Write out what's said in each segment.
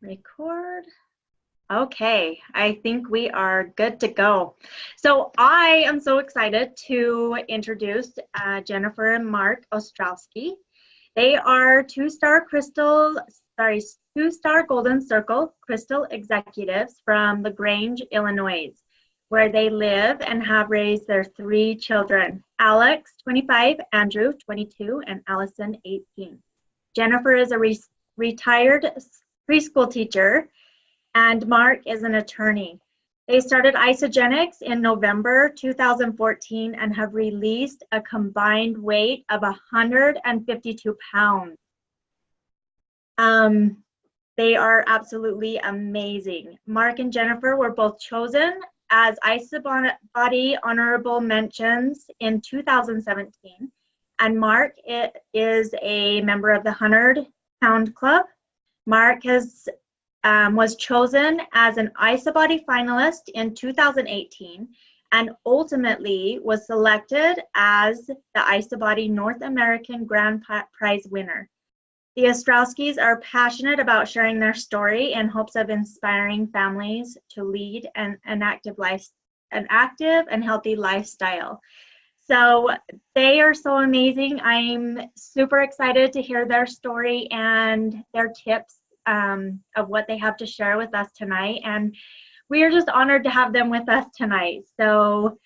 Record. Okay, I think we are good to go. So I am so excited to introduce Jennifer and Mark Ostrowski. They are two-star Golden Circle Crystal executives from LaGrange, Illinois, where they live and have raised their 3 children, Alex, 25, Andrew, 22, and Allison, 18. Jennifer is a retired preschool teacher, and Mark is an attorney. They started Isogenics in November 2014 and have released a combined weight of 152 pounds. They are absolutely amazing. Mark and Jennifer were both chosen as IsaBody honorable mentions in 2017, and Mark is a member of the 100 Pound Club. Mark was chosen as an IsaBody finalist in 2018 and ultimately was selected as the IsaBody North American Grand Prize winner. The Ostrowskis are passionate about sharing their story in hopes of inspiring families to lead an active and healthy lifestyle. So they are so amazing. I'm super excited to hear their story and their tips of what they have to share with us tonight. And we are just honored to have them with us tonight. So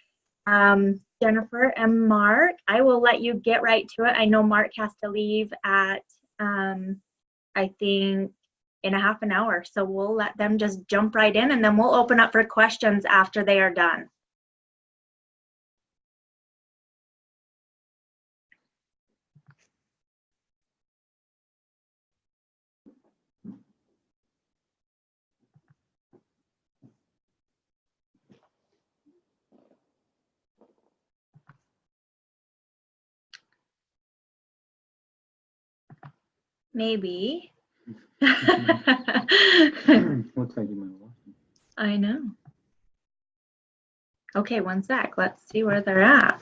Jennifer and Mark, I will let you get right to it. I know Mark has to leave at, I think, in a half an hour. So we'll let them just jump right in, and then we'll open up for questions after they are done. Maybe. Looks like you might watch it. I know. Okay, one sec. Let's see where they're at.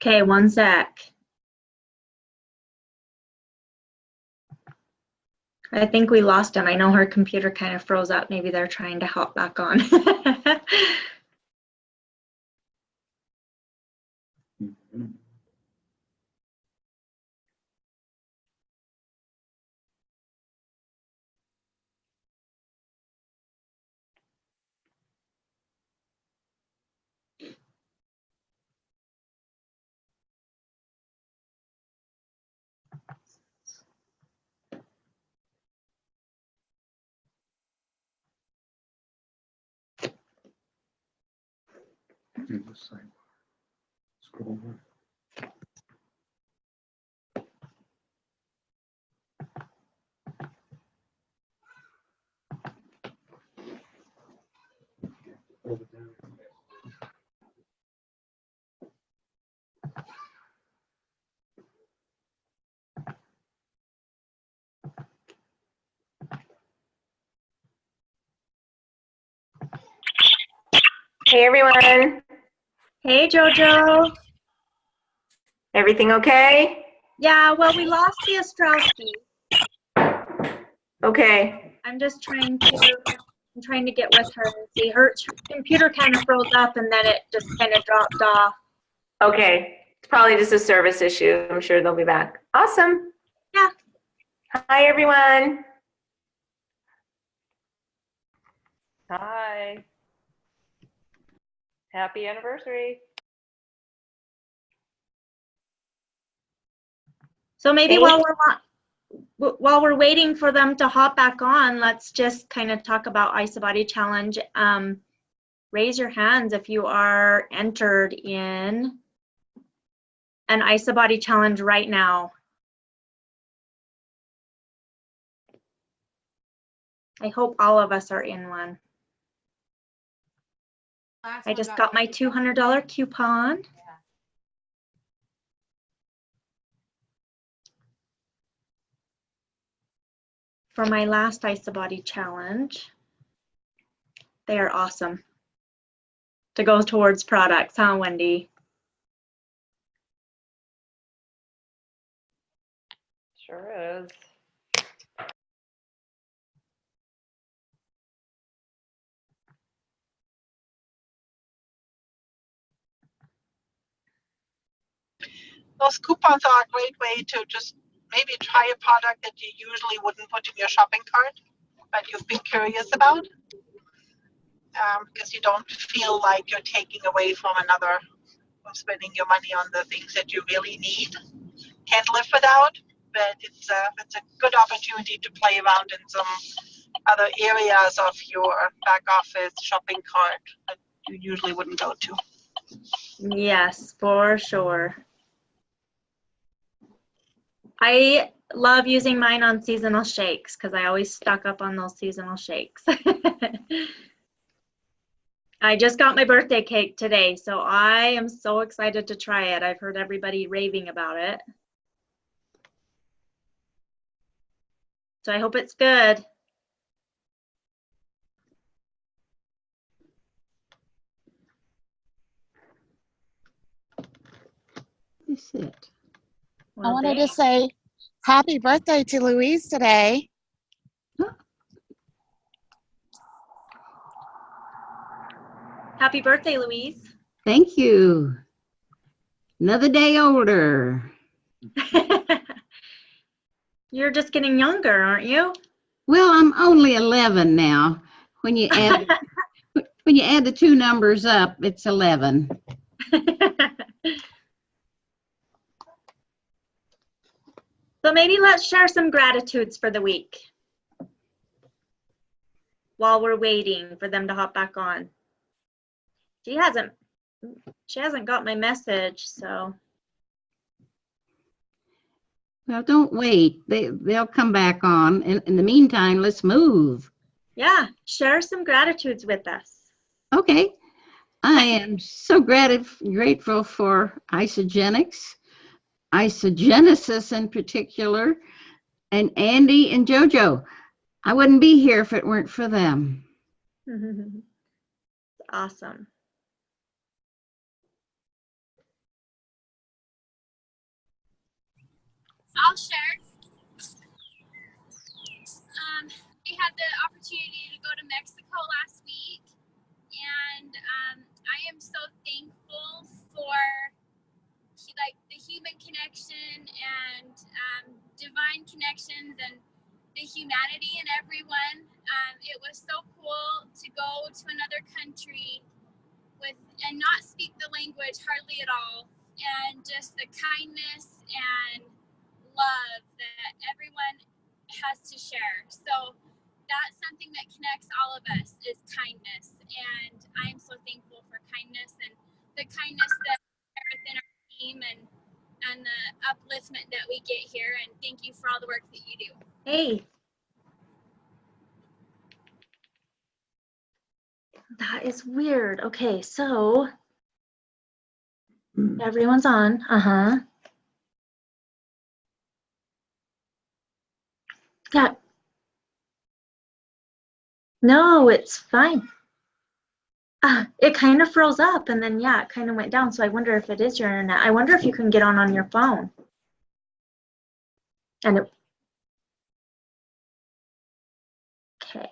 Okay, one sec. I think we lost him. I know her computer kind of froze up. Maybe they're trying to hop back on. In the sidebar. Scroll over. Hold it down. Hey everyone. Hey Jojo. Everything okay? Yeah, well, we lost the Ostrowski. Okay. I'm trying to get with her and see. Her computer kind of froze up and then it just kind of dropped off. Okay. It's probably just a service issue. I'm sure they'll be back. Awesome. Yeah. Hi everyone. Hi. Happy anniversary. So maybe Hey. while we're waiting for them to hop back on, let's just kind of talk about IsaBody Challenge. raise your hands if you are entered in an IsaBody challenge right now. I hope all of us are in one. I just got my $200 coupon. For my last IsaBody challenge. They are awesome to go towards products, huh, Wendy? Sure is. Those coupons are a great way to just maybe try a product that you usually wouldn't put in your shopping cart, but you've been curious about, because you don't feel like you're taking away from another, from spending your money on the things that you really need, can't live without. But it's a good opportunity to play around in some other areas of your back office shopping cart that you usually wouldn't go to. Yes, for sure. I love using mine on seasonal shakes because I always stock up on those seasonal shakes. I just got my birthday cake today, so I am so excited to try it. I've heard everybody raving about it. So I hope it's good. Is it? Well, I wanted to say happy birthday to Louise today. Happy birthday, Louise. Thank you. Another day older. You're just getting younger, aren't you? Well, I'm only 11 now. When you add when you add the two numbers up, it's 11. So maybe let's share some gratitudes for the week while we're waiting for them to hop back on. She hasn't got my message, so. Well, don't wait. They'll come back on. In the meantime, let's move. Yeah, share some gratitudes with us. Okay. I am so grateful for Isagenix, Isagenesis in particular, and Andy and JoJo. I wouldn't be here if it weren't for them. Awesome. I'll share. We had the opportunity to go to Mexico last week, and I am so thankful for the human connection and divine connections and the humanity in everyone. It was so cool to go to another country and not speak the language hardly at all, and just the kindness and love that everyone has to share. So that's something that connects all of us is kindness, and I'm so thankful for kindness and the kindness that is within our team and the upliftment that we get here. And thank you for all the work that you do. Hey. That is weird. Okay, so everyone's on. Yeah. No, it's fine. It kind of froze up and then, yeah, it kind of went down. So I wonder if it is your internet. I wonder if you can get on your phone. And it, okay.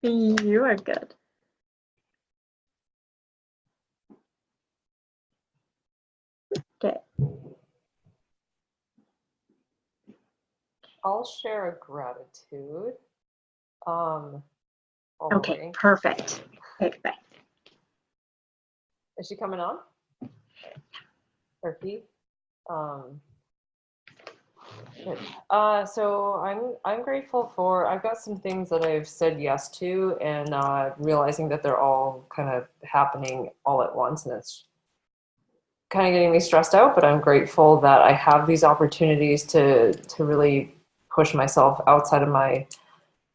You are good. Okay. I'll share a gratitude. Okay, perfect. Perfect. Is she coming on? Turkey. So I'm grateful for, I've got some things that I've said yes to, and realizing that they're all kind of happening all at once, and it's kind of getting me stressed out. But I'm grateful that I have these opportunities to really push myself outside of my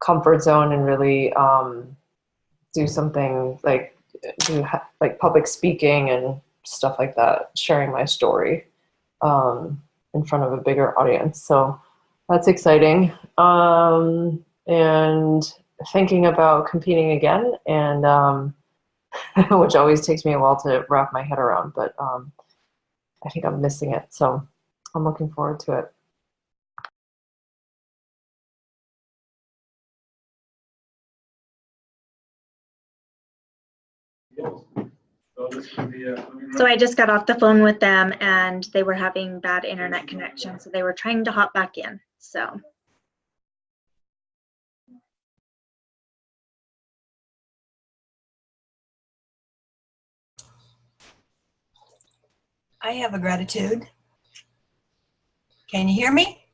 comfort zone and really do something like like public speaking and stuff like that, sharing my story in front of a bigger audience. So that's exciting. And thinking about competing again, and which always takes me a while to wrap my head around, but I think I'm missing it. So I'm looking forward to it. So I just got off the phone with them and they were having bad internet connection. So they were trying to hop back in. So. I have a gratitude. Can you hear me?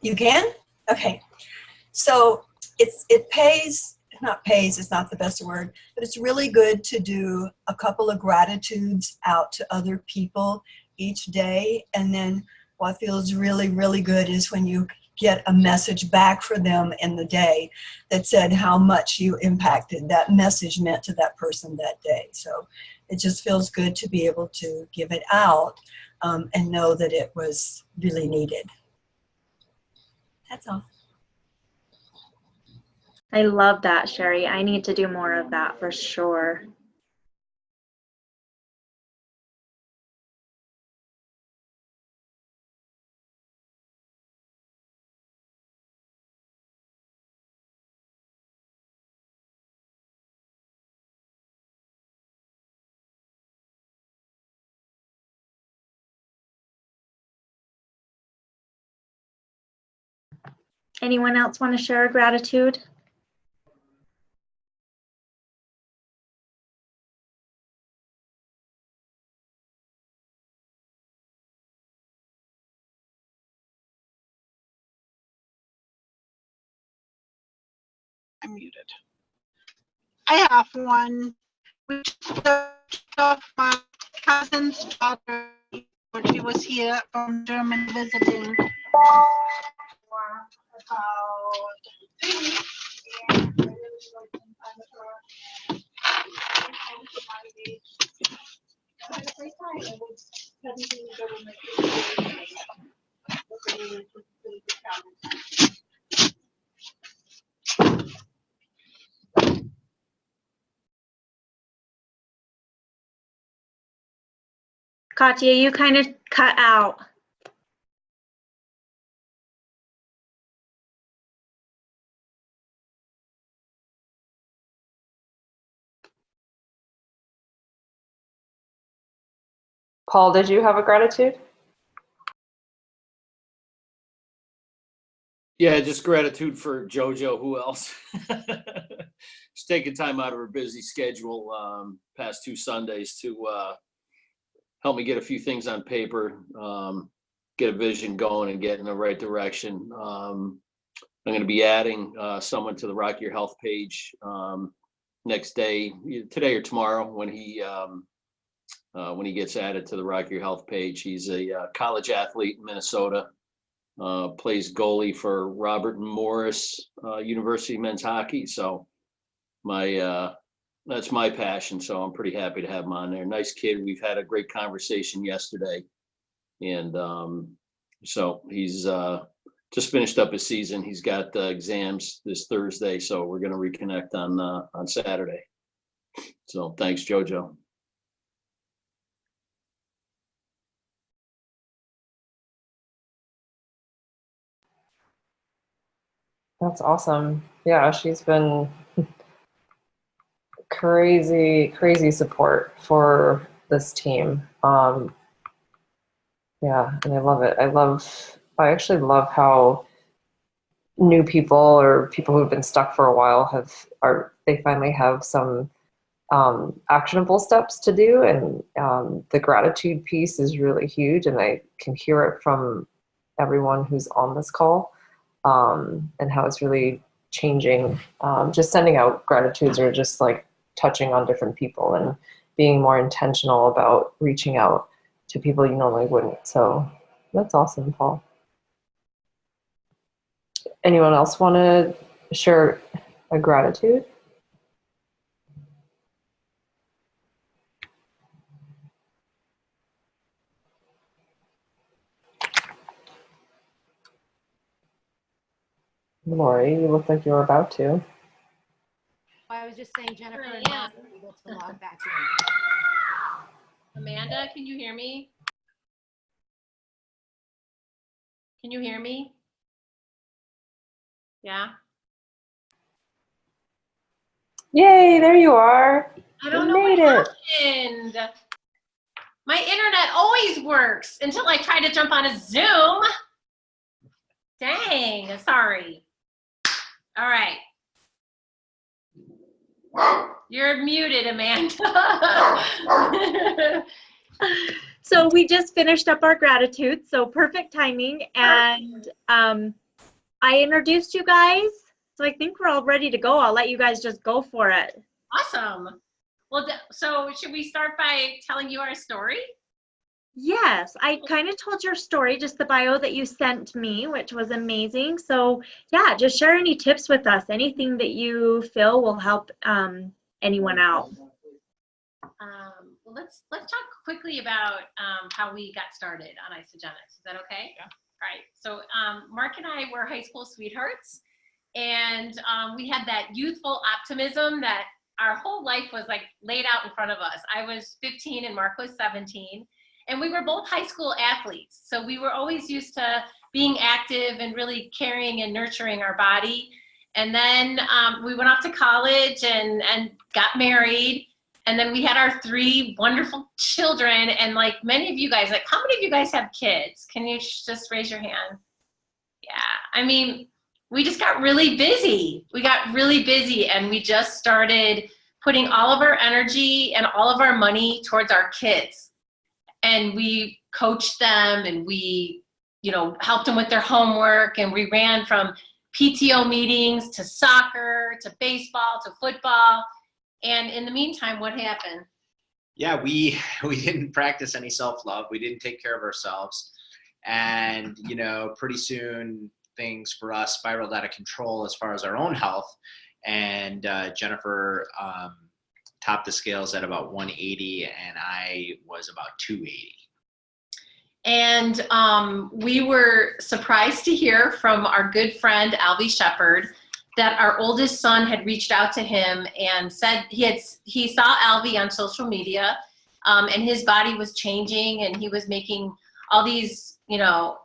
You can? Okay. So it pays, not pays is not the best word, but it's really good to do a couple of gratitudes out to other people each day. And then what feels really, really good is when you get a message back for them in the day that said how much you impacted, that message meant to that person that day. So it just feels good to be able to give it out and know that it was really needed. That's all. I love that, Sherry. I need to do more of that for sure. Anyone else want to share a gratitude? I'm muted. I have one, which is of my cousin's daughter. She was here from Germany visiting for Katya, you kind of cut out. Paul, did you have a gratitude? Yeah, just gratitude for JoJo. Who else? She's taking time out of her busy schedule past 2 Sundays to help me get a few things on paper, get a vision going and get in the right direction. I'm going to be adding someone to the Rock Your Health page next day, today or tomorrow, when he gets added to the Rock Your Health page. He's a college athlete in Minnesota. Plays goalie for Robert Morris University men's hockey. So that's my passion. So I'm pretty happy to have him on there. Nice kid. We've had a great conversation yesterday, and so he's just finished up his season. He's got exams this Thursday, so we're going to reconnect on Saturday. So thanks, JoJo. That's awesome. Yeah, she's been crazy support for this team. Yeah, and I love it. I actually love how new people or people who've been stuck for a while they finally have some actionable steps to do, and the gratitude piece is really huge, and I can hear it from everyone who's on this call, and how it's really changing. Just sending out gratitudes or just like touching on different people and being more intentional about reaching out to people you normally wouldn't. So that's awesome, Paul. Anyone else want to share a gratitude? Lori, you look like you were about to. I was just saying Jennifer Sure, and yeah. Mark were able to log back in. Amanda, can you hear me? Can you hear me? Yeah. Yay, there you are. I don't You know what made it. happened. My internet always works until I try to jump on a Zoom. Dang, sorry. All right. You're muted, Amanda. So we just finished up our gratitude, so perfect timing. And I introduced you guys, so I think we're all ready to go. I'll let you guys just go for it. Awesome. Well, so should we start by telling you our story? Yes, I kind of told your story, just the bio that you sent me, which was amazing. So yeah, just share any tips with us, anything that you feel will help anyone out. Well, let's talk quickly about how we got started on Isogenics. Is that okay? Yeah. All right. So Mark and I were high school sweethearts, and we had that youthful optimism that our whole life was like laid out in front of us. I was 15 and Mark was 17, and we were both high school athletes. So we were always used to being active and really caring and nurturing our body. And then we went off to college and got married. And then we had our 3 wonderful children. And like many of you guys, like how many of you guys have kids? Can you just raise your hand? Yeah, I mean, we just got really busy. We got really busy and we just started putting all of our energy and all of our money towards our kids. And we coached them and we, you know, helped them with their homework, and we ran from PTO meetings to soccer, to baseball, to football. And in the meantime, what happened? Yeah, we didn't practice any self-love. We didn't take care of ourselves. And, you know, pretty soon things for us spiraled out of control as far as our own health. And Jennifer topped the scales at about 180 and I was about 280. And we were surprised to hear from our good friend, Albie Shepherd, that our oldest son had reached out to him and said he saw Albie on social media, and his body was changing, and he was making all these, you know,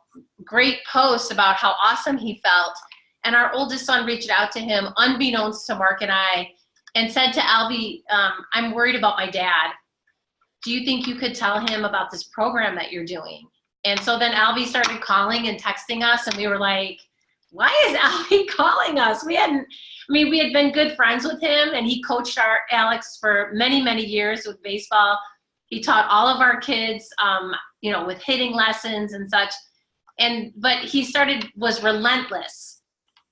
great posts about how awesome he felt. And our oldest son reached out to him, unbeknownst to Mark and I, and said to Albie, I'm worried about my dad. Do you think you could tell him about this program that you're doing? And so then Albie started calling and texting us, and we were like, why is Albie calling us? We had been good friends with him, and he coached our Alex for many, many years with baseball. He taught all of our kids, you know, with hitting lessons and such. But he was relentless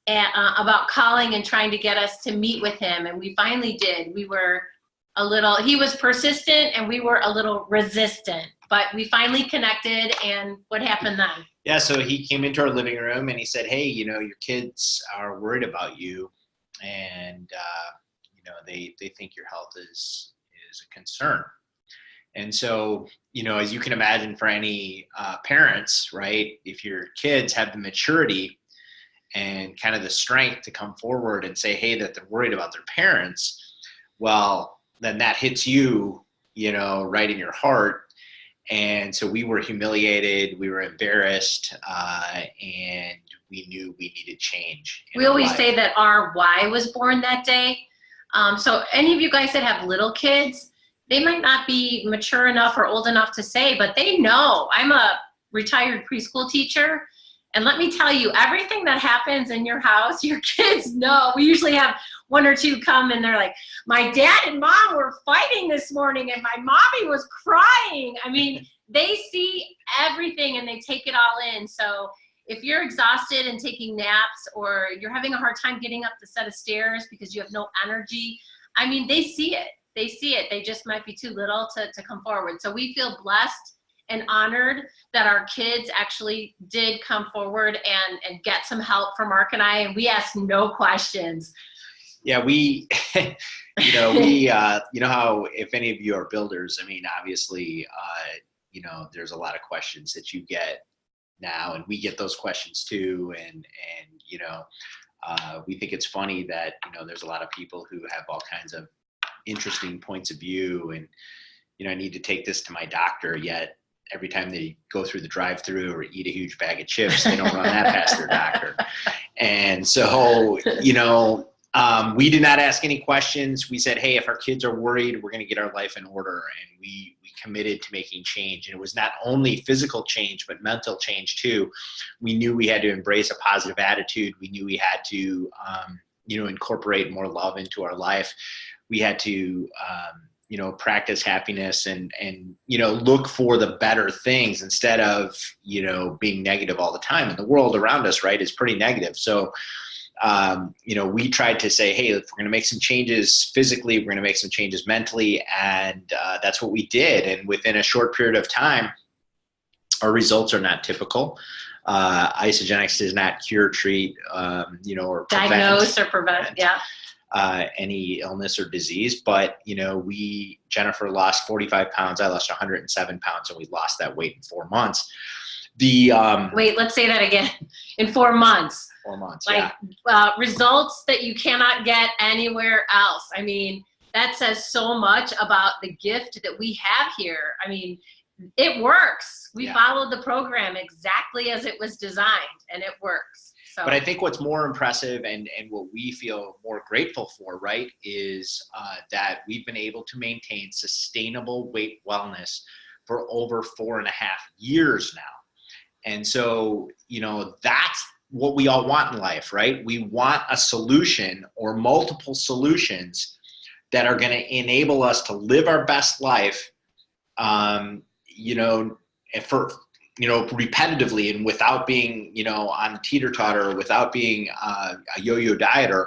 about calling and trying to get us to meet with him. And we finally did. He was persistent and we were a little resistant, but we finally connected. And what happened then? Yeah, so he came into our living room and he said, hey, you know, your kids are worried about you, and you know, they think your health is a concern. And so, you know, as you can imagine, for any parents, right, if your kids have the maturity and kind of the strength to come forward and say, hey, that they're worried about their parents, well, then that hits you, you know, right in your heart. And so we were humiliated, we were embarrassed, and we knew we needed change. We always say that our why was born that day. So any of you guys that have little kids, they might not be mature enough or old enough to say, but they know. I'm a retired preschool teacher, and let me tell you, everything that happens in your house, your kids know. We usually have 1 or 2 come and they're like, my dad and mom were fighting this morning and my mommy was crying. I mean, they see everything and they take it all in. So if you're exhausted and taking naps, or you're having a hard time getting up the set of stairs because you have no energy, I mean, they see it. They see it. They just might be too little to come forward. So we feel blessed and honored that our kids actually did come forward and get some help from Mark and I, and we asked no questions. Yeah, we, you know, you know how if any of you are builders, I mean, obviously, you know, there's a lot of questions that you get now, and we get those questions too. And you know, we think it's funny that, you know, there's a lot of people who have all kinds of interesting points of view, and, you know, I need to take this to my doctor, yet every time they go through the drive-through or eat a huge bag of chips, they don't run that past their doctor. And so, you know, we did not ask any questions. We said, hey, if our kids are worried, we're going to get our life in order. And we committed to making change. And it was not only physical change, but mental change too. We knew we had to embrace a positive attitude. We knew we had to, you know, incorporate more love into our life. We had to, you know, practice happiness and, you know, look for the better things instead of, you know, being negative all the time. And the world around us, right, is pretty negative. So, you know, we tried to say, hey, if we're going to make some changes physically, we're going to make some changes mentally. And that's what we did. And within a short period of time, our results are not typical. Isagenix does not cure, treat, you know, or diagnose or prevent. Yeah. Any illness or disease. But, you know, Jennifer lost 45 pounds. I lost 107 pounds, and we lost that weight in 4 months. Wait, let's say that again. In 4 months. 4 months, like, yeah. Results that you cannot get anywhere else. I mean, that says so much about the gift that we have here. I mean, it works. We followed the program exactly as it was designed, and it works. So. But I think what's more impressive and what we feel more grateful for, right, is that we've been able to maintain sustainable weight wellness for over 4.5 years now. And so, you know, that's what we all want in life, right? We want a solution or multiple solutions that are going to enable us to live our best life, you know, for, you know, repetitively and without being, you know, on teeter-totter, without being a yo-yo dieter.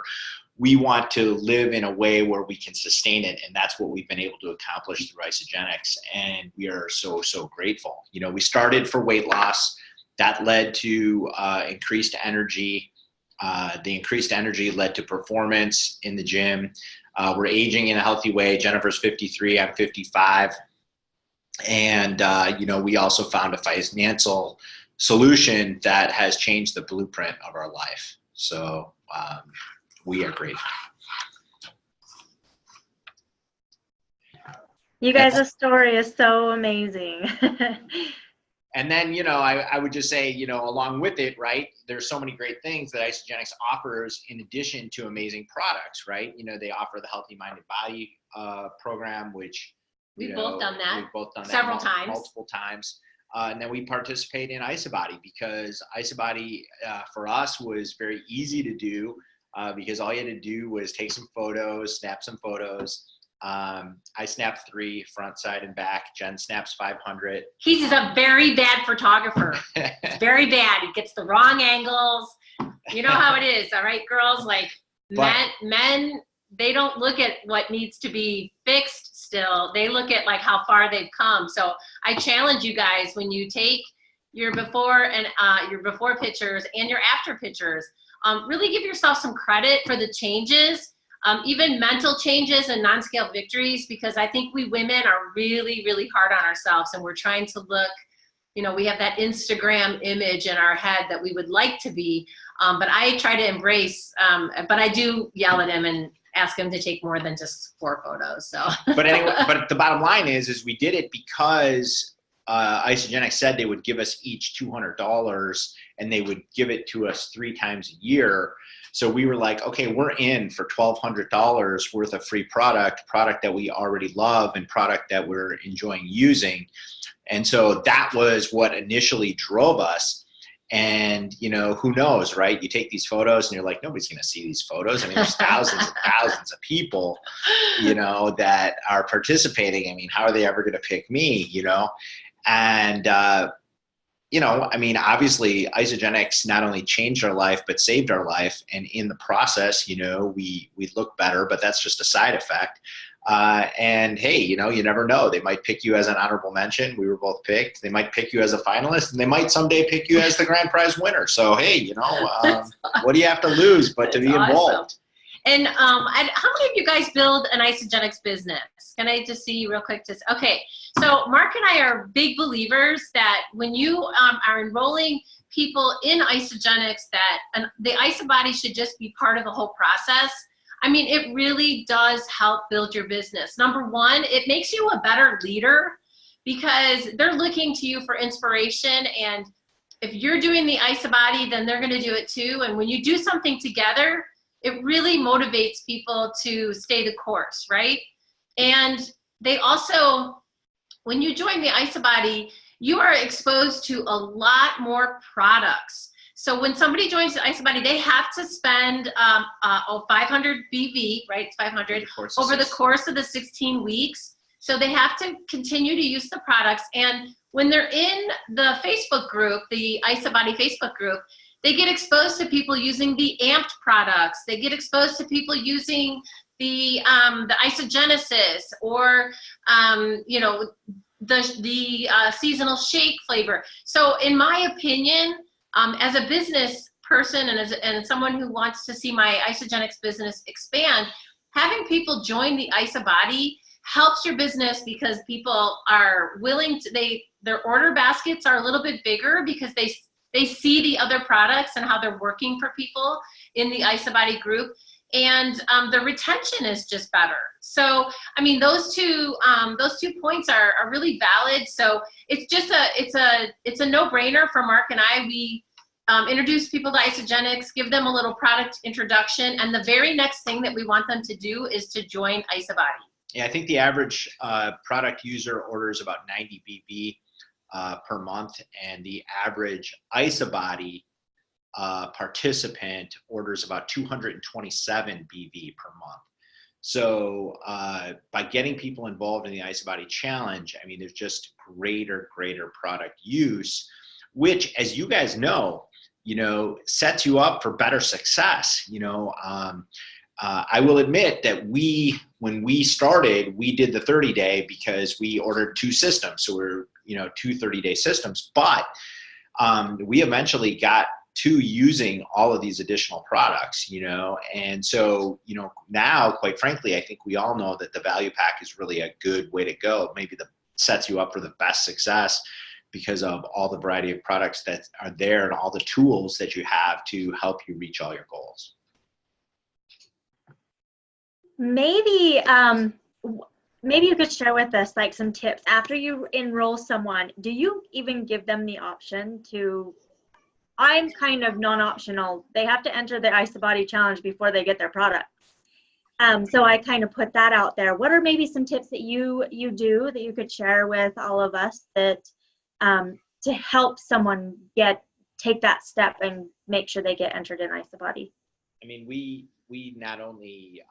We want to live in a way where we can sustain it. And that's what we've been able to accomplish through Isagenix. And we are so, so grateful. You know, we started for weight loss. That led to increased energy. The increased energy led to performance in the gym. We're aging in a healthy way. Jennifer's 53, I'm 55. And, you know, we also found a financial solution that has changed the blueprint of our life. So we are grateful. You guys' story is so amazing. And then, you know, I would just say, you know, along with it, right, there's so many great things that Isagenix offers in addition to amazing products, right? You know, they offer the Healthy Minded Body program, which we've both done that. We've both done that several times. Multiple times. And then we participate in IsaBody because IsaBody for us was very easy to do because all you had to do was take some photos, snap some photos. I snapped 3 front, side, and back. Jen snaps 500. He's a very bad photographer. Very bad. He gets the wrong angles. You know how it is, all right, girls? Like men, they don't look at what needs to be fixed still. They look at like how far they've come. So I challenge you guys when you take your before and your before pictures and your after pictures, really give yourself some credit for the changes. Even mental changes and non-scale victories, because I think we women are really, really hard on ourselves and we're trying to look, you know, we have that Instagram image in our head that we would like to be, but I try to embrace, but I do yell at him and ask him to take more than just 4 photos, so. But anyway, but the bottom line is we did it because Isagenix said they would give us each $200 and they would give it to us 3 times a year. So we were like, okay, we're in for $1,200 worth of free product that we already love and product that we're enjoying using. And so that was what initially drove us. And, you know, who knows, right? You take these photos and you're like, nobody's going to see these photos. I mean, there's thousands and thousands of people, you know, that are participating. I mean, how are they ever going to pick me, you know? And, you know, I mean, obviously Isagenix not only changed our life, but saved our life. And in the process, you know, we look better, but that's just a side effect. And hey, you know, you never know. They might pick you as an honorable mention. We were both picked. They might pick you as a finalist, and they might someday pick you as the grand prize winner. So, hey, you know, what do you have to lose but to be involved? And how many of you guys build an Isagenix business? Can I just see real quick? Okay, so Mark and I are big believers that when you are enrolling people in Isagenix, that the IsaBody should just be part of the whole process. I mean, it really does help build your business. Number one, it makes you a better leader because they're looking to you for inspiration, and if you're doing the IsaBody, then they're gonna do it too. And when you do something together, it really motivates people to stay the course, right? And they also, when you join the IsaBody, you are exposed to a lot more products. So when somebody joins the IsaBody, they have to spend 500 BV, right? It's 500 over the course of the 16 weeks. So they have to continue to use the products. And when they're in the Facebook group, the IsaBody Facebook group, they get exposed to people using the Amped products. They get exposed to people using the Isagenesis or, you know, the seasonal shake flavor. So in my opinion, as a business person and someone who wants to see my Isagenix business expand, having people join the IsaBody helps your business because people are willing to, their order baskets are a little bit bigger because they see the other products and how they're working for people in the IsaBody group, and the retention is just better. So, I mean, those two points are really valid. So it's just it's a no-brainer for Mark and I. We introduce people to Isagenix, give them a little product introduction, and the very next thing that we want them to do is to join IsaBody. Yeah, I think the average product user orders about 90 BV. Per month, and the average IsaBody participant orders about 227 BV per month. So by getting people involved in the IsaBody challenge, I mean, there's just greater product use, which, as you guys know, sets you up for better success. I will admit that when we started, we did the 30-day because we ordered 2 systems. So we're, 2 30-day systems, but we eventually got to using all of these additional products, and so, now, quite frankly, I think we all know that the value pack is really a good way to go. Maybe that sets you up for the best success because of all the variety of products that are there and all the tools that you have to help you reach all your goals. Maybe you could share with us like some tips after you enroll someone. Do you even give them the option to, I'm kind of non-optional. They have to enter the IsaBody challenge before they get their product. So I kind of put that out there. What are maybe some tips that you do that you could share with all of us that to help someone take that step and make sure they get entered in IsaBody? I mean, we not only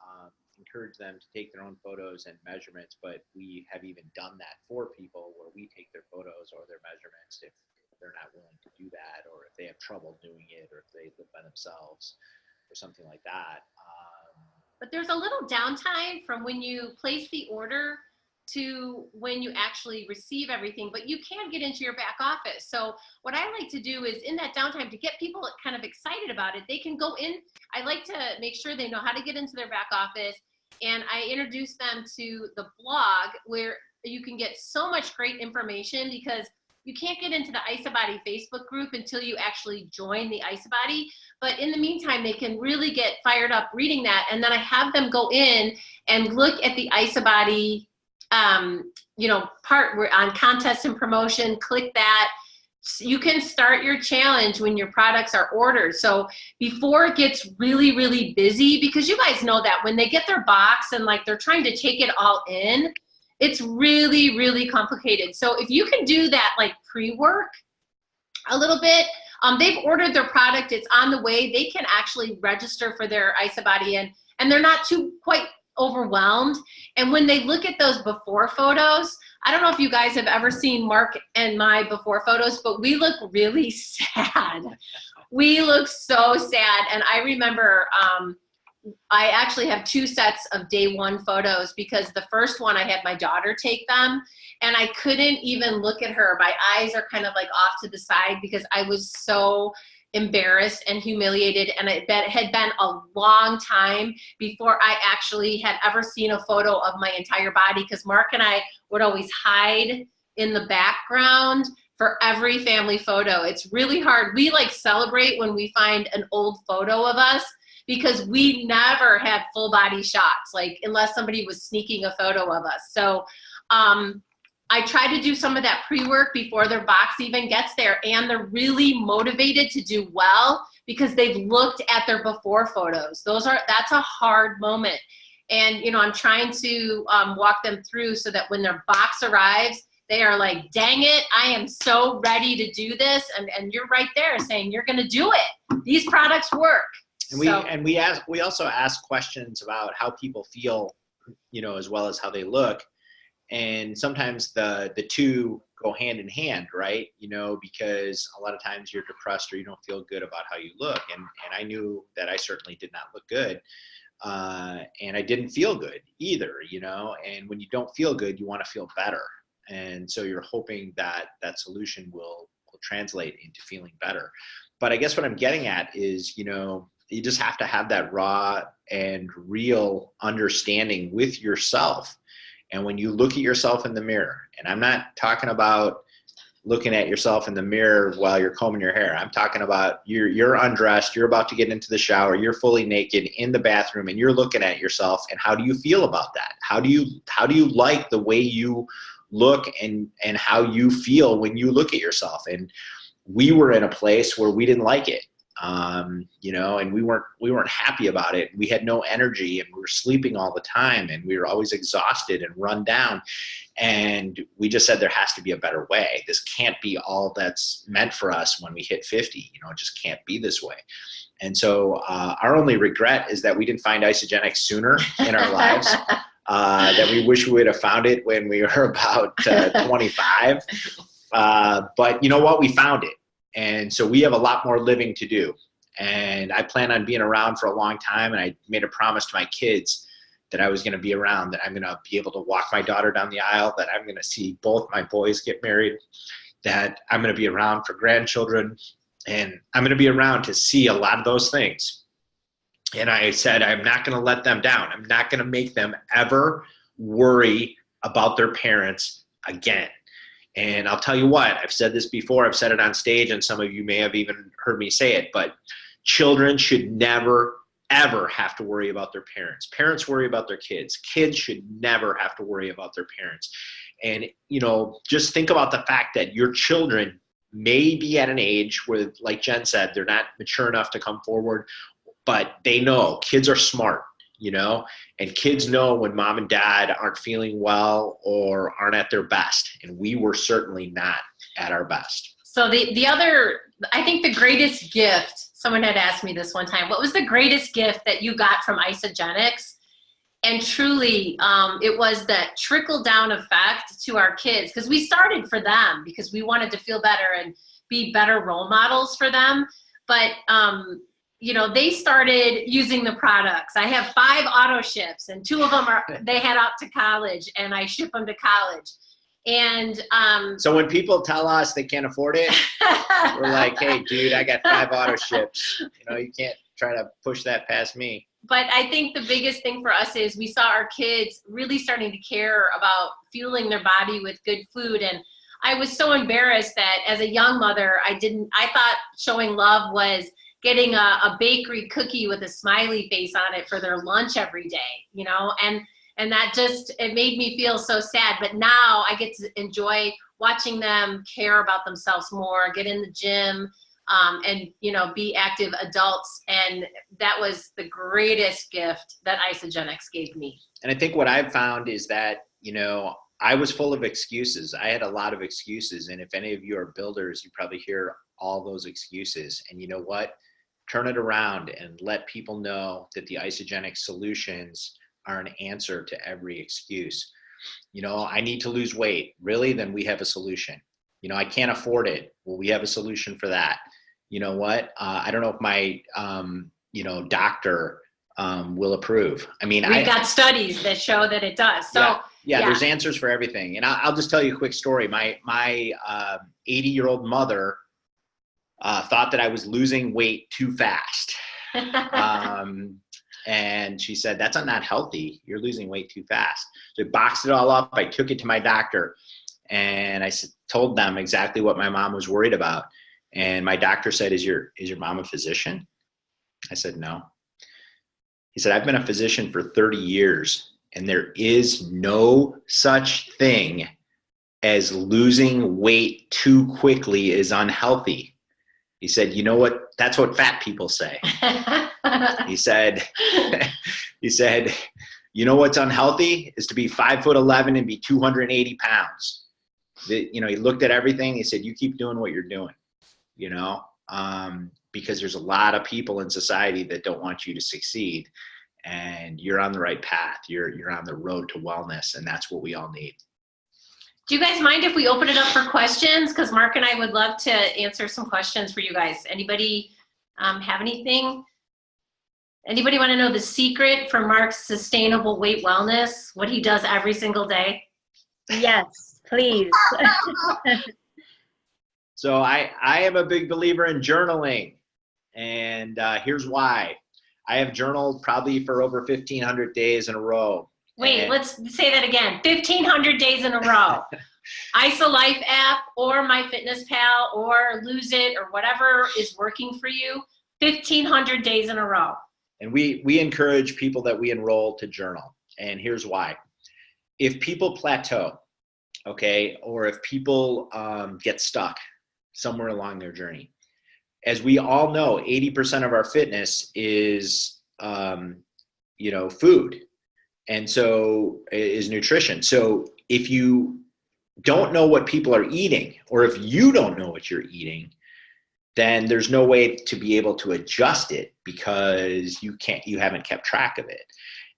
encourage them to take their own photos and measurements, but we have even done that for people where we take their photos or their measurements if they're not willing to do that, or if they have trouble doing it, or if they live by themselves or something like that. But there's a little downtime from when you place the order to when you actually receive everything, but you can get into your back office. So what I like to do is in that downtime, to get people kind of excited about it, they can go in. I like to make sure they know how to get into their back office, and I introduce them to the blog where you can get so much great information, because you can't get into the IsaBody Facebook group until you actually join the IsaBody. But in the meantime, they can really get fired up reading that, and then I have them go in and look at the IsaBody part where on contest and promotion. Click that. You can start your challenge when your products are ordered. So before it gets really, really busy, because you guys know that when they get their box and like they're trying to take it all in, it's really, really complicated. So if you can do that like pre-work a little bit, they've ordered their product, it's on the way, they can actually register for their IsaBody and they're not quite overwhelmed. And when they look at those before photos, I don't know if you guys have ever seen Mark and my before photos, but we look really sad. We look so sad. And I remember I actually have 2 sets of day 1 photos, because the first one I had my daughter take them, and I couldn't even look at her. My eyes are kind of like off to the side because I was so embarrassed and humiliated, and it had been a long time before I actually had ever seen a photo of my entire body, because Mark and I would always hide in the background for every family photo. It's really hard. We like celebrate when we find an old photo of us, because we never had full body shots, like unless somebody was sneaking a photo of us. So I try to do some of that pre-work before their box even gets there, and they're really motivated to do well because they've looked at their before photos. That's a hard moment. And, you know, I'm trying to walk them through so that when their box arrives, they are like, dang it, I am so ready to do this. And you're right there saying you're going to do it. These products work. And we also ask questions about how people feel, you know, as well as how they look. And sometimes the two go hand in hand, right? You know, because a lot of times you're depressed or you don't feel good about how you look. And I knew that I certainly did not look good. And I didn't feel good either, you know, and when you don't feel good, you want to feel better. And so you're hoping that that solution will translate into feeling better. But I guess what I'm getting at is, you know, you just have to have that raw and real understanding with yourself. And when you look at yourself in the mirror, and I'm not talking about looking at yourself in the mirror while you're combing your hair. I'm talking about you're undressed, you're about to get into the shower, you're fully naked in the bathroom, and you're looking at yourself. And how do you feel about that? How do you like the way you look and how you feel when you look at yourself? And we were in a place where we didn't like it. You know, and we weren't happy about it. We had no energy, and we were sleeping all the time, and we were always exhausted and run down. And we just said, there has to be a better way. This can't be all that's meant for us when we hit 50. You know, it just can't be this way. And so our only regret is that we didn't find Isagenix sooner in our lives, that we wish we would have found it when we were about 25. But you know what? We found it. And so we have a lot more living to do. And I plan on being around for a long time. And I made a promise to my kids that I was going to be around, that I'm going to be able to walk my daughter down the aisle, that I'm going to see both my boys get married, that I'm going to be around for grandchildren, and I'm going to be around to see a lot of those things. And I said, I'm not going to let them down. I'm not going to make them ever worry about their parents again. And I'll tell you what, I've said this before, I've said it on stage, and some of you may have even heard me say it, but children should never, ever have to worry about their parents. Parents worry about their kids. Kids should never have to worry about their parents. And, you know, just think about the fact that your children may be at an age where, like Jen said, they're not mature enough to come forward, but they know. Kids are smart. You know, and kids know when mom and dad aren't feeling well or aren't at their best. And we were certainly not at our best. So the other, I think the greatest gift, someone had asked me this one time, what was the greatest gift that you got from Isagenix? And truly, it was that trickle down effect to our kids, because we started for them because we wanted to feel better and be better role models for them. But, you know, they started using the products. I have 5 auto ships, and 2 of them they head out to college, and I ship them to college. And so when people tell us they can't afford it, we're like, hey, dude, I got 5 auto ships. You know, you can't try to push that past me. But I think the biggest thing for us is we saw our kids really starting to care about fueling their body with good food. And I was so embarrassed that as a young mother, I thought showing love was getting a bakery cookie with a smiley face on it for their lunch every day, you know, and that just, it made me feel so sad. But now I get to enjoy watching them care about themselves more, get in the gym, and, you know, be active adults. And that was the greatest gift that Isagenix gave me. And I think what I've found is that, you know, I was full of excuses. I had a lot of excuses. And if any of you are builders, you probably hear all those excuses. And you know what? Turn it around and let people know that the Isagenix solutions are an answer to every excuse. You know, I need to lose weight. Really? Then we have a solution. You know, I can't afford it. Well, we have a solution for that. You know what? I don't know if my, you know, doctor will approve. I mean, We've got studies that show that it does. So yeah, there's answers for everything. And I'll just tell you a quick story. My 80-year-old mother thought that I was losing weight too fast. And she said, that's not healthy. You're losing weight too fast. So I boxed it all up. I took it to my doctor and I told them exactly what my mom was worried about. And my doctor said, is your mom a physician? I said, no. He said, I've been a physician for 30 years and there is no such thing as losing weight too quickly is unhealthy. He said, you know what? That's what fat people say. He said, you know what's unhealthy is to be 5'11" and be 280 pounds. You know, he looked at everything. He said, you keep doing what you're doing, you know, because there's a lot of people in society that don't want you to succeed, and you're on the right path. You're on the road to wellness, and that's what we all need. Do you guys mind if we open it up for questions? Because Mark and I would love to answer some questions for you guys. Anybody have anything? Anybody want to know the secret for Mark's sustainable weight wellness? What he does every single day? Yes, please. So I am a big believer in journaling, and here's why. I have journaled probably for over 1,500 days in a row. Wait, let's say that again. 1,500 days in a row. IsoLife app or MyFitnessPal or Lose It or whatever is working for you. 1,500 days in a row. And we encourage people that we enroll to journal. And here's why. If people plateau, okay, or if people get stuck somewhere along their journey, as we all know, 80% of our fitness is, you know, food. And so is nutrition. So if you don't know what people are eating, or if you don't know what you're eating, then there's no way to be able to adjust it because you haven't kept track of it.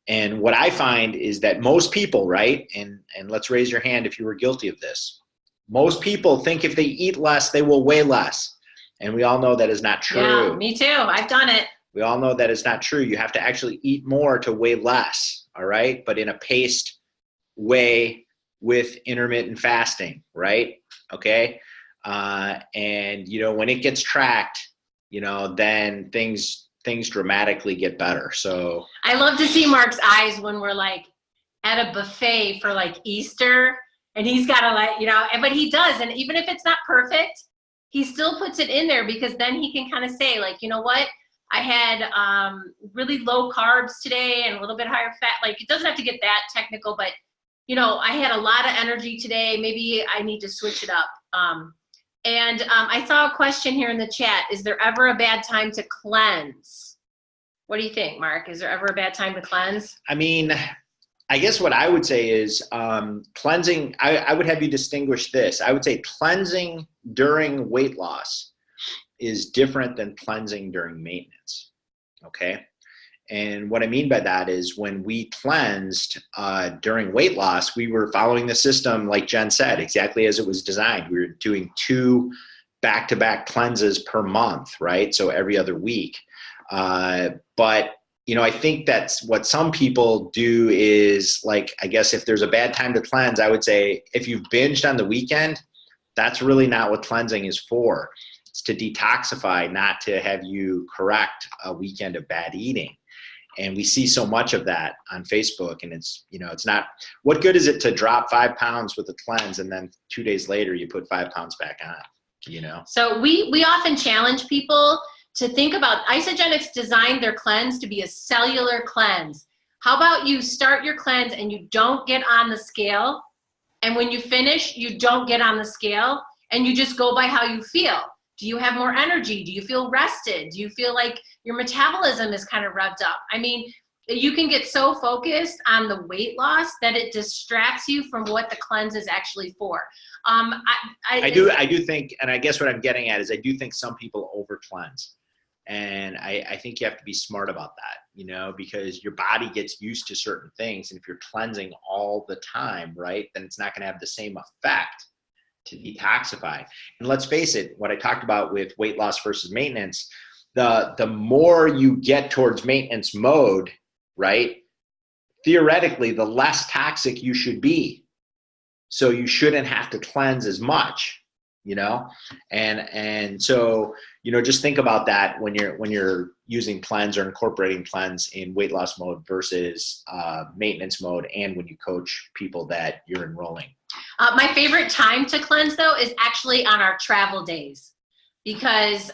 And what I find is that most people, right, and let's raise your hand if you were guilty of this, most people think if they eat less, they will weigh less. And we all know that is not true. Yeah, me too. I've done it. We all know that is not true. You have to actually eat more to weigh less, all right? But in a paced way with intermittent fasting, right? Okay? And, you know, when it gets tracked, you know, then things dramatically get better. So I love to see Mark's eyes when we're like at a buffet for like Easter, and he's got to like, you know, but he does. And even if it's not perfect, he still puts it in there because then he can kind of say like, you know what? I had really low carbs today and a little bit higher fat. Like, it doesn't have to get that technical, but you know, I had a lot of energy today. Maybe I need to switch it up. I saw a question here in the chat. Is there ever a bad time to cleanse? What do you think, Mark? Is there ever a bad time to cleanse? I mean, I guess what I would say is cleansing, I would have you distinguish this. I would say cleansing during weight loss is different than cleansing during maintenance, okay? And what I mean by that is when we cleansed during weight loss, we were following the system, like Jen said, exactly as it was designed. We were doing 2 back-to-back cleanses per month, right? So every other week. But, you know, I think that's what some people do is like, I guess if there's a bad time to cleanse, I would say if you've binged on the weekend, that's really not what cleansing is for. It's to detoxify, not to have you correct a weekend of bad eating. And we see so much of that on Facebook, and it's, you know, it's not, what good is it to drop 5 pounds with a cleanse and then 2 days later you put 5 pounds back on, you know? So we often challenge people to think about, Isagenix designed their cleanse to be a cellular cleanse. How about you start your cleanse and you don't get on the scale, and when you finish, you don't get on the scale, and you just go by how you feel. Do you have more energy? Do you feel rested? Do you feel like your metabolism is kind of revved up? I mean, you can get so focused on the weight loss that it distracts you from what the cleanse is actually for. I do think, and I guess what I'm getting at is I do think some people over cleanse. And I think you have to be smart about that, you know, because your body gets used to certain things. And if you're cleansing all the time, right, then it's not going to have the same effect to detoxify. And let's face it, what I talked about with weight loss versus maintenance, the more you get towards maintenance mode, right, theoretically, the less toxic you should be. So you shouldn't have to cleanse as much, you know? And so, you know, just think about that when you're using cleanse or incorporating cleanse in weight loss mode versus maintenance mode, and when you coach people that you're enrolling. My favorite time to cleanse, though, is actually on our travel days, because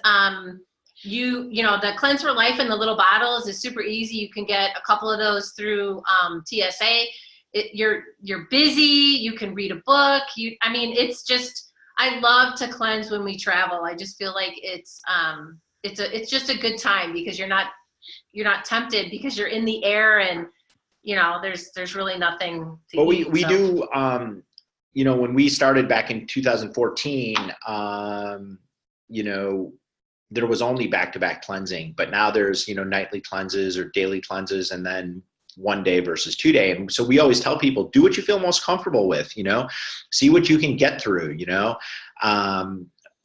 you know, the Cleanse for Life in the little bottles is super easy. You can get a couple of those through TSA. You're busy. You can read a book. I mean, it's just, I love to cleanse when we travel. I just feel like it's just a good time, because you're not tempted, because you're in the air, and you know, there's really nothing to But eat. we do, you know, when we started back in 2014, you know, there was only back-to-back cleansing, but now there's, you know, nightly cleanses or daily cleanses, and then 1 day versus 2 day. And so we always tell people, do what you feel most comfortable with, you know, see what you can get through, you know,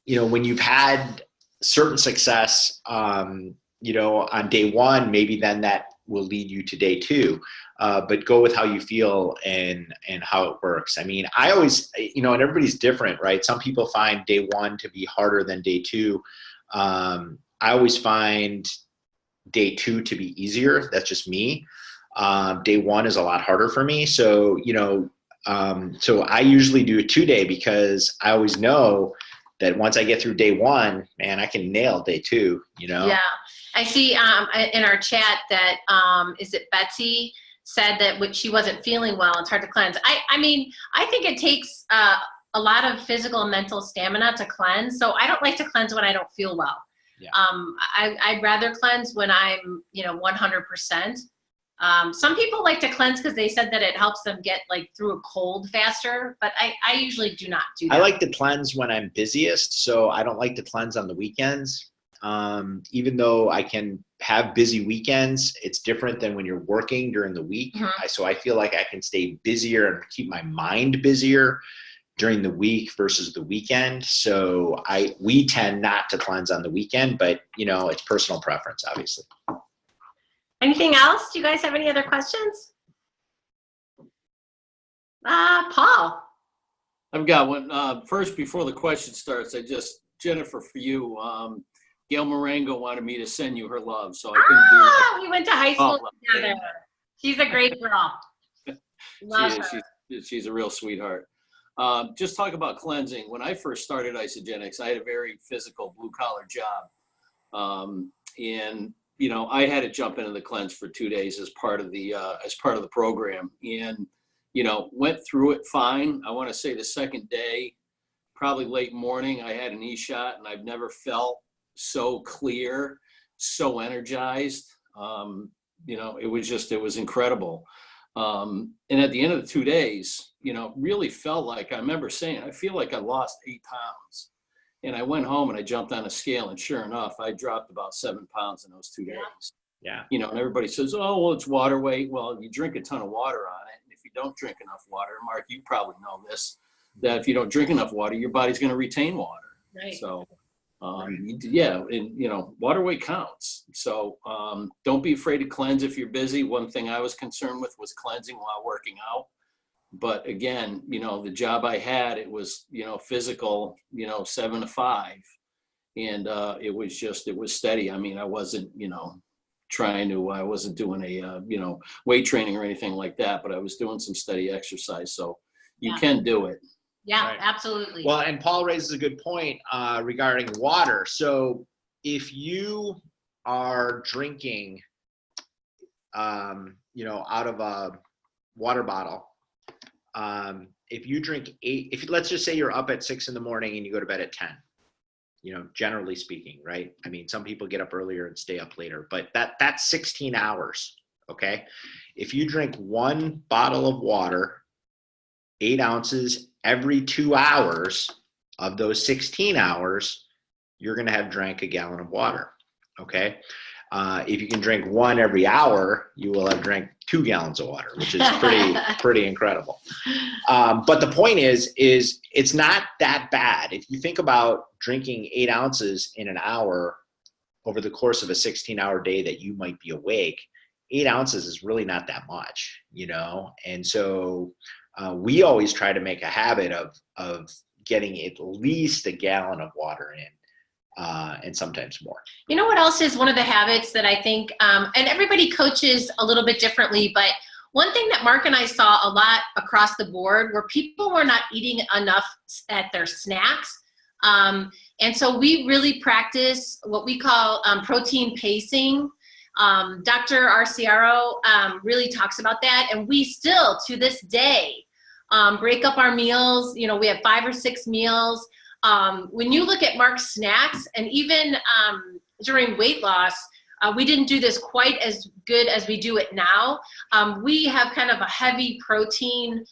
when you've had certain success, you know, on day 1, maybe then that will lead you to day 2. But go with how you feel and how it works. I mean, I always, you know, and everybody's different, right? Some people find day 1 to be harder than day 2. I always find day 2 to be easier. That's just me. Day 1 is a lot harder for me. So, you know, so I usually do a 2-day, because I always know that once I get through day 1, man, I can nail day 2, you know? Yeah. I see in our chat that, is it Betsy said that when she wasn't feeling well, it's hard to cleanse. I mean, I think it takes a lot of physical and mental stamina to cleanse. So I don't like to cleanse when I don't feel well. Yeah. I'd rather cleanse when I'm, you know, 100%. Some people like to cleanse because they said that it helps them get like through a cold faster, but I usually do not do that. I like to cleanse when I'm busiest, so I don't like to cleanse on the weekends. Even though I can have busy weekends, it's different than when you're working during the week. Mm-hmm. So I feel like I can stay busier and keep my mind busier during the week versus the weekend. So we tend not to cleanse on the weekend, but you know, it's personal preference, obviously. Anything else? Do you guys have any other questions? Paul. I've got one. First, before the question starts, Jennifer, for you, Gail Marengo wanted me to send you her love, so I couldn't do that. We went to high school together. She's a great girl. Love her. She's a real sweetheart. Just talk about cleansing. When I first started Isogenics, I had a very physical blue-collar job. And you know, I had to jump into the cleanse for 2 days as part of the program, and you know, went through it fine. I want to say the second day, probably late morning, I had an e-shot, and I've never felt so clear, so energized. You know, it was incredible. And at the end of the 2 days, you know, really felt like, I remember saying, I feel like I lost 8 pounds. And I went home and I jumped on a scale, and sure enough, I dropped about 7 pounds in those 2 days. Yeah. You know, and everybody says, oh, well, it's water weight. Well, you drink a ton of water on it. And if you don't drink enough water, Mark, you probably know this, that if you don't drink enough water, your body's going to retain water. Right. So, yeah, and you know, water weight counts. So don't be afraid to cleanse if you're busy. One thing I was concerned with was cleansing while working out. But again, you know, the job I had, it was, you know, physical, you know, 7 to 5. And it was steady. I mean, I wasn't, you know, I wasn't doing a, you know, weight training or anything like that, but I was doing some steady exercise. So you can do it. Yeah, Right. absolutely. Well, and Paul raises a good point regarding water. So if you are drinking, you know, out of a water bottle, if you drink 8, let's just say you're up at 6 in the morning and you go to bed at 10, you know, generally speaking, right? I mean, some people get up earlier and stay up later, but that's 16 hours. Okay. If you drink 1 bottle of water, 8 ounces every 2 hours of those 16 hours, you're going to have drank a gallon of water. Okay. If you can drink 1 every hour, you will have drank 2 gallons of water, which is pretty incredible. But the point is it's not that bad. If you think about drinking 8 ounces in an hour over the course of a 16-hour day that you might be awake, 8 ounces is really not that much, you know? And so we always try to make a habit of getting at least a gallon of water in. And sometimes more. You know what else is one of the habits that I think, and everybody coaches a little bit differently, but one thing that Mark and I saw a lot across the board were people were not eating enough at their snacks. And so we really practice what we call protein pacing. Dr. Arciaro really talks about that, and we still, to this day, break up our meals. You know, we have 5 or 6 meals. When you look at Mark's snacks, and even during weight loss, we didn't do this quite as good as we do it now. We have kind of a heavy protein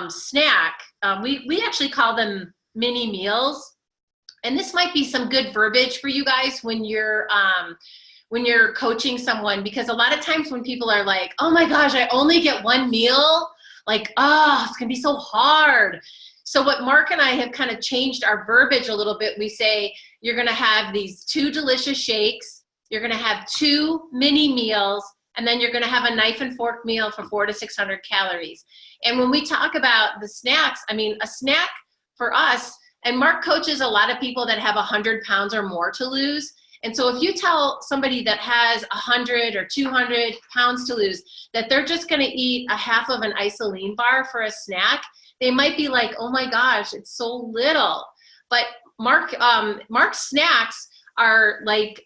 snack. We actually call them mini meals. And this might be some good verbiage for you guys when you're coaching someone, because a lot of times when people are like, oh my gosh, I only get 1 meal, like, oh, it's gonna be so hard. So what Mark and I have kind of changed our verbiage a little bit. We say, you're gonna have these 2 delicious shakes, you're gonna have 2 mini meals, and then you're gonna have a knife and fork meal for 400 to 600 calories. And when we talk about the snacks, I mean, a snack for us, and Mark coaches a lot of people that have 100 pounds or more to lose. And so if you tell somebody that has 100 or 200 pounds to lose that they're just gonna eat a half of an isoline bar for a snack, they might be like, oh my gosh, it's so little. But Mark's snacks are like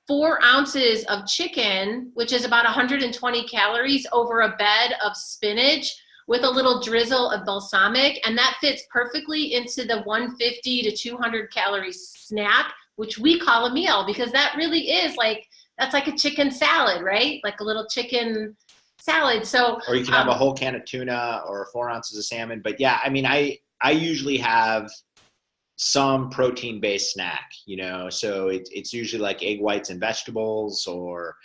4 ounces of chicken, which is about 120 calories, over a bed of spinach with a little drizzle of balsamic. And that fits perfectly into the 150 to 200 calorie snack, which we call a meal, because that really is like, that's like a chicken salad, right? Like a little chicken salad. So, or you can have a whole can of tuna or 4 ounces of salmon. But yeah, I mean, I usually have some protein-based snack, you know, so it's usually like egg whites and vegetables, or,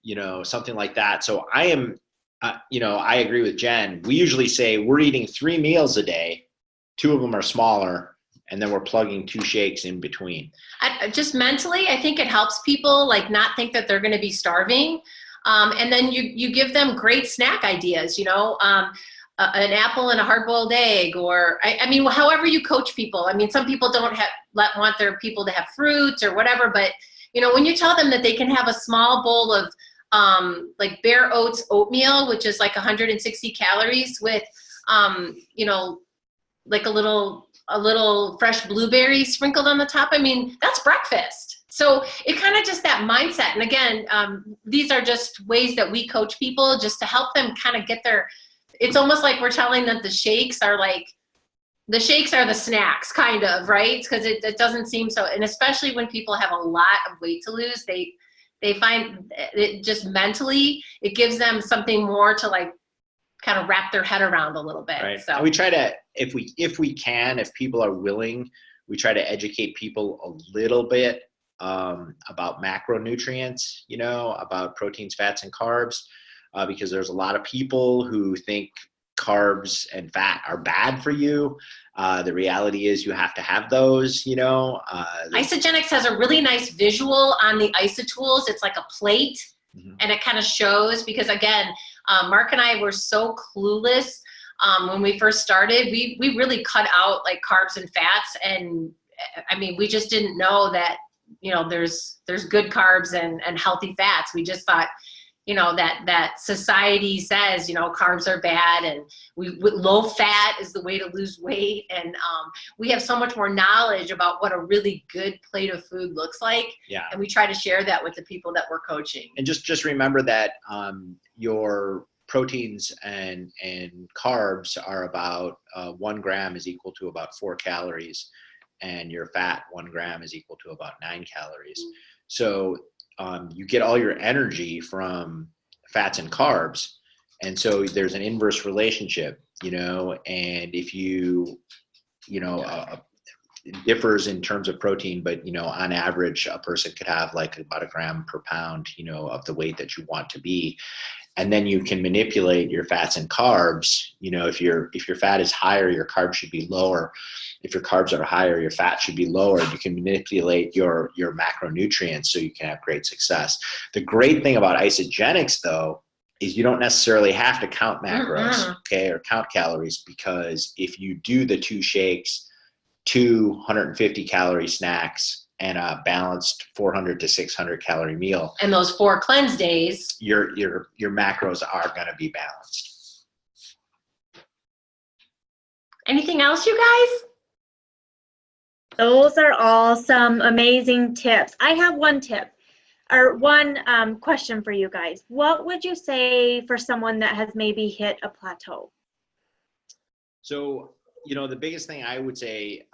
you know, something like that. So I am, you know, I agree with Jen. We usually say we're eating 3 meals a day. 2 of them are smaller, and then we're plugging 2 shakes in between. Just mentally, I think it helps people like not think that they're going to be starving. And then you give them great snack ideas, you know, an apple and a hard-boiled egg, or I mean, however you coach people. I mean, some people don't want their people to have fruits or whatever, but you know, when you tell them that they can have a small bowl of like Bare Oats oatmeal, which is like 160 calories, with you know, like a little fresh blueberry sprinkled on the top. I mean, that's breakfast. So it kind of just that mindset. And again, these are just ways that we coach people just to help them kind of get their, it's almost like we're telling them the shakes are the snacks, kind of, right? Because it doesn't seem so, and especially when people have a lot of weight to lose, they find it just mentally, it gives them something more to like kind of wrap their head around a little bit. Right. So And we try to, if we can, if people are willing, we try to educate people a little bit about macronutrients, you know, about proteins, fats, and carbs, because there's a lot of people who think carbs and fat are bad for you. The reality is you have to have those, you know. Isogenics has a really nice visual on the isotools. It's like a plate, and it kind of shows, because again, Mark and I were so clueless when we first started. We really cut out like carbs and fats, and I mean, we just didn't know that, you know, there's good carbs and healthy fats. We just thought, you know, that society says, you know, carbs are bad, and low fat is the way to lose weight. And we have so much more knowledge about what a really good plate of food looks like. Yeah. And we try to share that with the people that we're coaching. And just remember that your proteins and carbs are about 1 gram is equal to about 4 calories, and your fat, 1 gram, is equal to about 9 calories. So you get all your energy from fats and carbs. And so there's an inverse relationship, you know, and if you know, differs in terms of protein, but, you know, on average, a person could have like about a gram per pound, you know, of the weight that you want to be. And then you can manipulate your fats and carbs. You know, if your fat is higher, your carbs should be lower. If your carbs are higher, your fat should be lower. You can manipulate your macronutrients so you can have great success. The great thing about isogenics, though, is you don't necessarily have to count macros, okay, or count calories, because if you do the 2 shakes, 250 calorie snacks, and a balanced 400 to 600 calorie meal, And those 4 cleanse days. your macros are going to be balanced. Anything else, you guys? Those are all some amazing tips. I have one tip or one question for you guys. What would you say for someone that has maybe hit a plateau? So, you know, the biggest thing I would say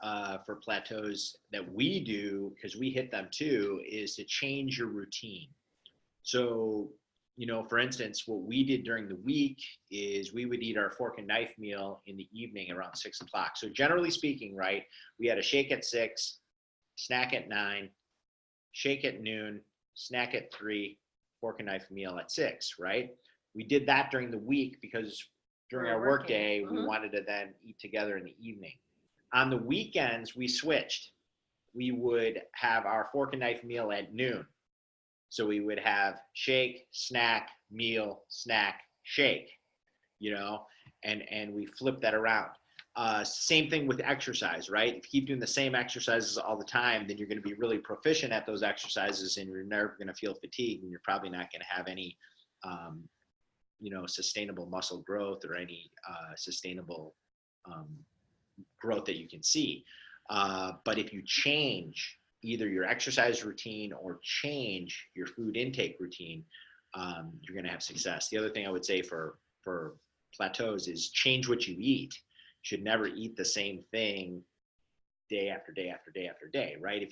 for plateaus that we do, because we hit them too, is to change your routine. So, you know, for instance, what we did during the week is we would eat our fork and knife meal in the evening around 6 o'clock. So generally speaking, right, we had a shake at 6, snack at 9, shake at noon, snack at 3, fork and knife meal at 6, right? We did that during the week because during our work day, we wanted to then eat together in the evening. On the weekends, we switched. We would have our fork and knife meal at noon. So we would have shake, snack, meal, snack, shake, you know, and we flip that around. Same thing with exercise, right? If you keep doing the same exercises all the time, then you're going to be really proficient at those exercises, and you're never going to feel fatigued, and you're probably not going to have any you know, sustainable muscle growth or any sustainable growth that you can see. But if you change either your exercise routine or change your food intake routine, you're going to have success. The other thing I would say for plateaus is change what you eat. You should never eat the same thing day after day after day after day, right?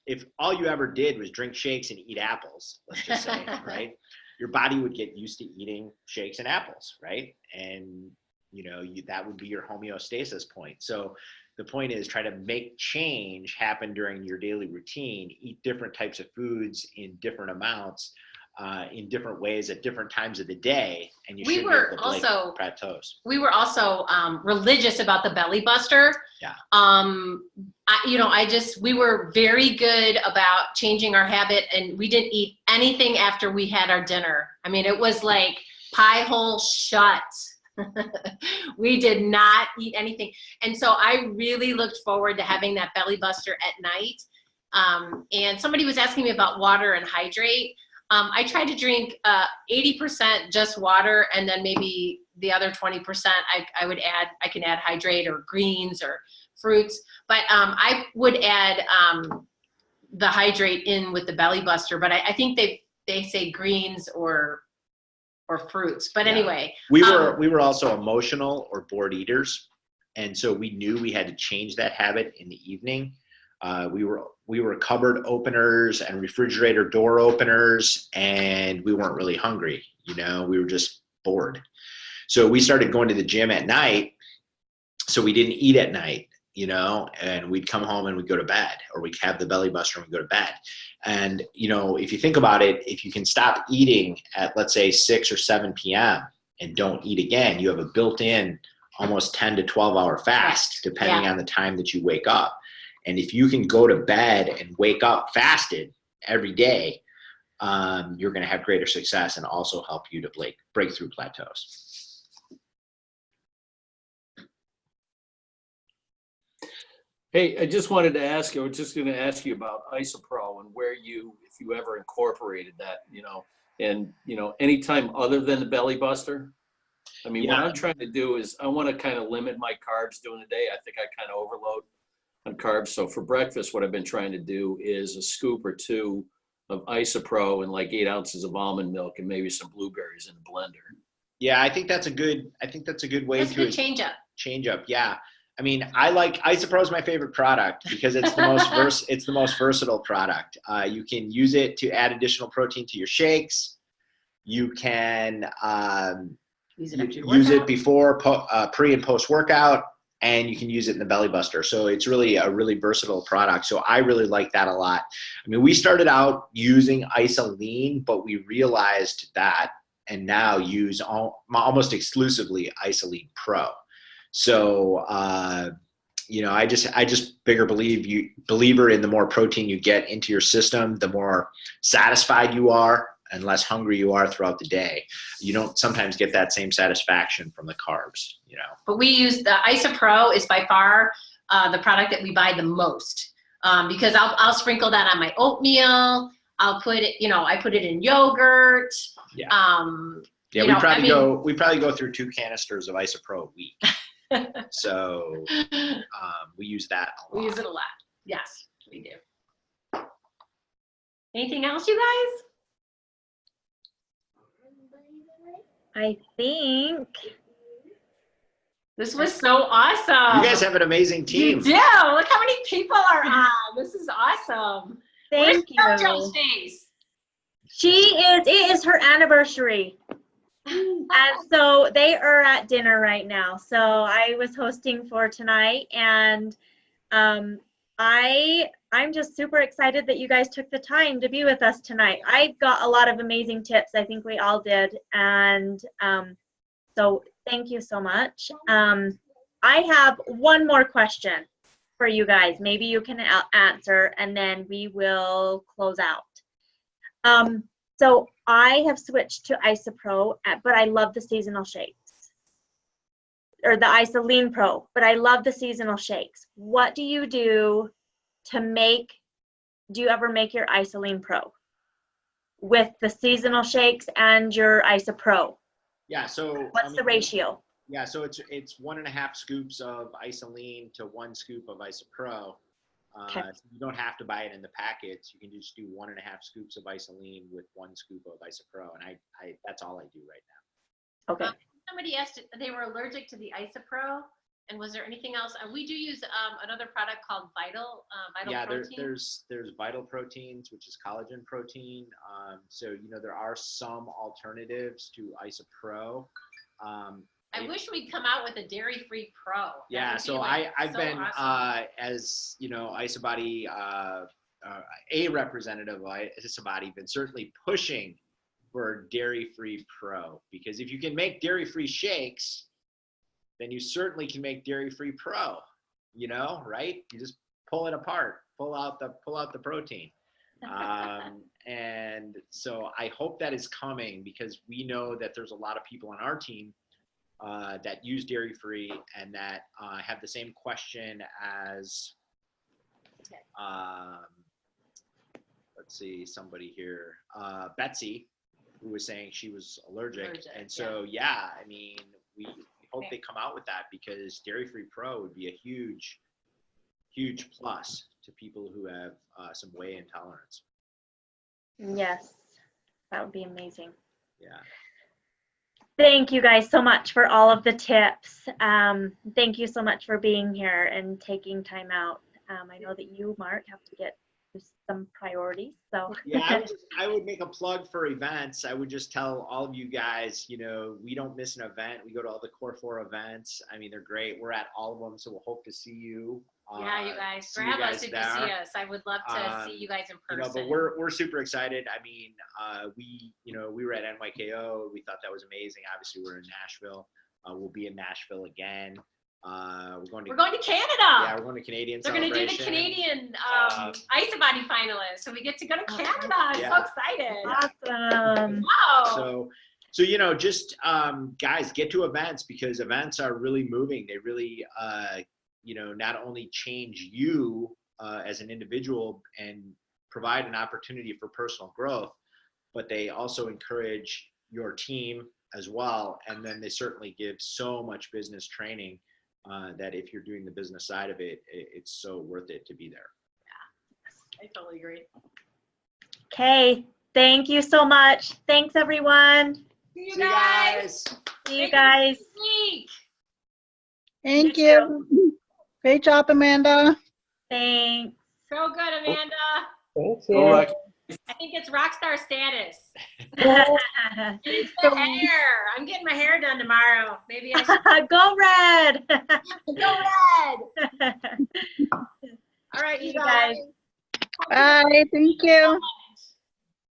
If all you ever did was drink shakes and eat apples, let's just say, right? Your body would get used to eating shakes and apples, right? And, you know, that would be your homeostasis point. So the point is, try to make change happen during your daily routine. Eat different types of foods in different amounts, in different ways at different times of the day, and you should be able to break plateaus. We were also religious about the belly buster. Yeah. We were very good about changing our habit, and we didn't eat anything after we had our dinner. I mean, it was like pie hole shut. We did not eat anything. And so I really looked forward to having that belly buster at night. And somebody was asking me about water and hydrate. I tried to drink 80% just water, and then maybe the other 20% I can add hydrate or greens or fruits. But I would add the hydrate in with the belly buster, but I think they say greens or fruits. But anyway. We were also emotional or bored eaters. And so we knew we had to change that habit in the evening. We were cupboard openers and refrigerator door openers, and we weren't really hungry. You know, we were just bored. So we started going to the gym at night. So we didn't eat at night, you know, and we'd come home and we'd go to bed, or we'd have the belly buster and we'd go to bed. And, you know, if you think about it, if you can stop eating at, let's say, 6 or 7 p.m. and don't eat again, you have a built-in almost 10 to 12-hour fast, depending on the time that you wake up. And if you can go to bed and wake up fasted every day, you're going to have greater success and also help you to break through plateaus. Hey, I just wanted to ask you, I was just going to ask you about Isopro and if you ever incorporated that, you know, and, you know, anytime other than the belly buster. I mean, what I'm trying to do is I want to kind of limit my carbs during the day. I think I kind of overload on carbs. So for breakfast, what I've been trying to do is a scoop or 2 of Isopro and like 8 ounces of almond milk and maybe some blueberries in a blender. Yeah, I think that's a good way That's to a good change up. Yeah. I mean, Isopro is my favorite product because it's the most versatile product. You can use it to add additional protein to your shakes. You can use it before, pre and post workout. and you can use it in the belly buster. So it's really a really versatile product. So I really like that a lot. I mean, we started out using Isoline, but we realized that and now use almost exclusively Isoline Pro. So, you know, I just believer in the more protein you get into your system, the more satisfied you are and less hungry you are throughout the day. You don't sometimes get that same satisfaction from the carbs, you know. But we use the IsoPro is by far the product that we buy the most because I'll sprinkle that on my oatmeal. I'll put it, you know, I put it in yogurt. Yeah. Yeah, we probably go through 2 canisters of IsoPro a week. So we use that a lot. We use it a lot. Yes, we do. Anything else, you guys? I think this was so awesome. You guys have an amazing team. You do. Look how many people are on. This is awesome. Thank you. JoJo's face? It is her anniversary. And so they are at dinner right now. So I was hosting for tonight, and I'm just super excited that you guys took the time to be with us tonight. I got a lot of amazing tips. I think we all did. And so thank you so much. I have one more question for you guys. Maybe you can answer, and then we will close out. So I have switched to IsoPro, but I love the seasonal shakes. Or the Isoline Pro, but I love the seasonal shakes. What do you do do you ever make your Isoline Pro with the seasonal shakes and your IsoPro? Yeah, so what's the ratio? Yeah, so it's 1.5 scoops of Isoline to 1 scoop of IsoPro. Okay. So you don't have to buy it in the packets. You can just do 1.5 scoops of Isoline with 1 scoop of IsoPro, and I that's all I do right now. Okay. Somebody asked if they were allergic to the IsoPro, and was there anything else? We do use another product called Vital Protein. There's Vital Proteins, which is collagen protein. So you know there are some alternatives to IsoPro. I wish we'd come out with a dairy-free Pro. Yeah, so I've been awesome. As you know, IsoBody, a representative of IsoBody, been certainly pushing for dairy-free Pro, because if you can make dairy-free shakes, then you certainly can make dairy-free Pro. You know, right? You just pull it apart, pull out the protein. And so I hope that is coming, because we know that there's a lot of people on our team that use dairy-free and that have the same question as, let's see, somebody here, Betsy, who was saying she was allergic. And so, yeah, I mean, we hope they come out with that, because dairy-free Pro would be a huge, huge plus to people who have some whey intolerance. Yes, that would be amazing. Yeah. Thank you guys so much for all of the tips. Thank you so much for being here and taking time out. I know that you, Mark, have to get some priorities. So yeah, I would make a plug for events. I would just tell all of you guys, you know, we don't miss an event. We go to all the Core 4 events. I mean, they're great. We're at all of them, so we'll hope to see you. Yeah, you guys, grab us if you see us. I would love to see you guys in person. You know, but we're super excited. I mean, we were at NYKO. We thought that was amazing. Obviously, we're in Nashville. We'll be in Nashville again. We're going to Canada. Yeah, we're going to Canadian They're going to do the Canadian IsoBody finalists, so we get to go to Canada. I'm so excited. Awesome. Wow. So you know, just guys, get to events, because events are really moving. They really you know, not only change you as an individual and provide an opportunity for personal growth, but they also encourage your team as well. And then they certainly give so much business training that if you're doing the business side of it, it's so worth it to be there. Yeah, I totally agree. Okay, thank you so much. Thanks, everyone. See you guys. See you guys. Thank you. Great job, Amanda. Thanks. So good, Amanda. Thank you. I think it's rock star status. Go It's the hair. I'm getting my hair done tomorrow. Maybe I should red. go red. All right, you guys. Bye. Thank you.